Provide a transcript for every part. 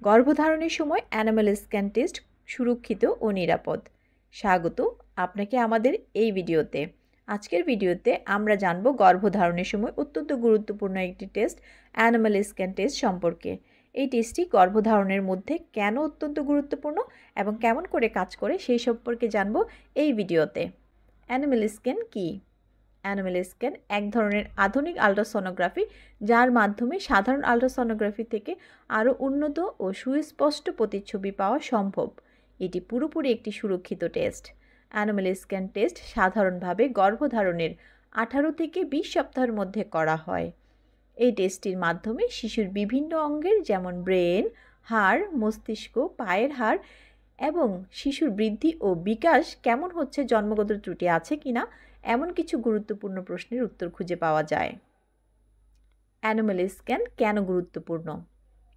গর্ভধারণের সময় animal scan test সুরক্ষিত ও নিরাপদ। স্বাগত আপনাকে আমাদের এই ভিডিওতে। আজকের ভিডিওতে আমরা জানব গর্ভধারণের সময় অত্যন্ত গুরুত্বপূর্ণ একটি টেস্ট অ্যানিমাল স্ক্যান টেস্ট সম্পর্কে। এই টেস্টটি গর্ভধারণের মধ্যে কেন অত্যন্ত গুরুত্বপূর্ণ এবং কেমন করে কাজ করে সেই সম্পর্কে জানব এই ভিডিওতে। অ্যানিমাল স্ক্যান কী? অ্যানিমাল স্ক্যান এক ধরনের আধুনিক আল্ট্রাসনোগ্রাফি, যার মাধ্যমে সাধারণ আল্ট্রাসনোগ্রাফি থেকে আরও উন্নত ও সুস্পষ্ট প্রতিচ্ছবি পাওয়া সম্ভব। এটি পুরোপুরি একটি সুরক্ষিত টেস্ট। অ্যানিমাল স্ক্যান টেস্ট সাধারণভাবে গর্ভধারণের 18 থেকে 20 সপ্তাহের মধ্যে করা হয়। এই টেস্টটির মাধ্যমে শিশুর বিভিন্ন অঙ্গের যেমন ব্রেন, হাড়, মস্তিষ্ক, পায়ের হাড় এবং শিশুর বৃদ্ধি ও বিকাশ কেমন হচ্ছে, জন্মগত ত্রুটি আছে কিনা, এমন কিছু গুরুত্বপূর্ণ প্রশ্নের উত্তর খুঁজে পাওয়া যায়। অ্যানিমাল স্ক্যান কেন গুরুত্বপূর্ণ?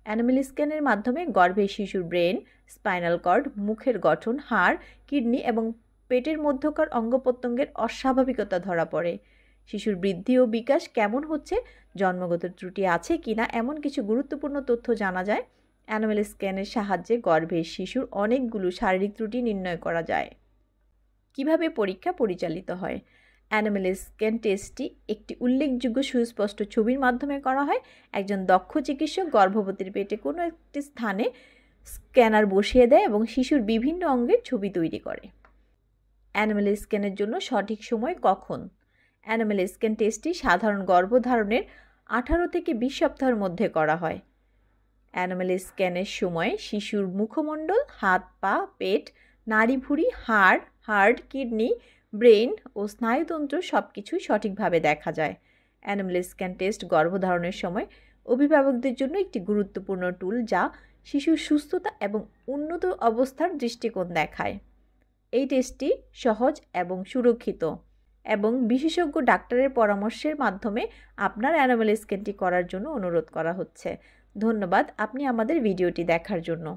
অ্যানিমাল স্ক্যানের মাধ্যমে গর্ভে শিশুর ব্রেন, স্পাইনাল কর্ড, মুখের গঠন, হাড়, কিডনি এবং পেটের মধ্যকার অঙ্গপ্রত্যঙ্গের অস্বাভাবিকতা ধরা পড়ে। শিশুর বৃদ্ধি ও বিকাশ কেমন হচ্ছে, জন্মগত ত্রুটি আছে কিনা, এমন কিছু গুরুত্বপূর্ণ তথ্য জানা যায়। অ্যানিমাল স্ক্যানের সাহায্যে গর্ভের শিশুর অনেকগুলো শারীরিক ত্রুটি নির্ণয় করা যায়। কিভাবে পরীক্ষা পরিচালিত হয়? অ্যানিমাল স্ক্যান টেস্টটি একটি উল্লেখযোগ্য সুস্পষ্ট ছবির মাধ্যমে করা হয়। একজন দক্ষ চিকিৎসক গর্ভবতীর পেটে কোনো একটি স্থানে স্ক্যানার বসিয়ে দেয় এবং শিশুর বিভিন্ন অঙ্গের ছবি তৈরি করে। অ্যানিমাল স্ক্যানের জন্য সঠিক সময় কখন? অ্যানিমাল স্ক্যান টেস্টটি সাধারণ গর্ভধারণের 18 থেকে 20 সপ্তাহের মধ্যে করা হয়। অ্যানিমাল স্ক্যানের সময় শিশুর মুখমণ্ডল, হাত, পা, পেট, নাড়িভুঁড়ি, হার্ট, কিডনি, ব্রেন ও স্নায়ুতন্ত্র সব কিছুই সঠিকভাবে দেখা যায়। অ্যানিমাল স্ক্যান টেস্ট গর্ভধারণের সময় অভিভাবকদের জন্য একটি গুরুত্বপূর্ণ টুল, যা শিশুর সুস্থতা এবং উন্নত অবস্থার দৃষ্টিকোণ দেখায়। এই টেস্টটি সহজ এবং সুরক্ষিত এবং বিশেষজ্ঞ ডাক্তারের পরামর্শের মাধ্যমে আপনার অ্যানিমাল স্ক্যানটি করার জন্য অনুরোধ করা হচ্ছে। ধন্যবাদ আপনি আমাদের ভিডিওটি দেখার জন্য।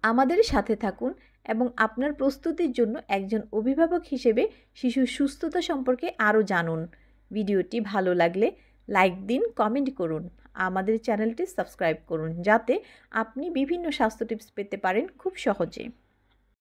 আমাদের সাথে থাকুন এবং আপনার প্রস্তুতির জন্য একজন অভিভাবক হিসেবে শিশুর সুস্থতা সম্পর্কে আরও জানুন। ভিডিওটি ভালো লাগলে লাইক দিন, কমেন্ট করুন। আমাদের চ্যানেলটি সাবস্ক্রাইব করুন, যাতে আপনি বিভিন্ন স্বাস্থ্য টিপস পেতে পারেন খুব সহজে।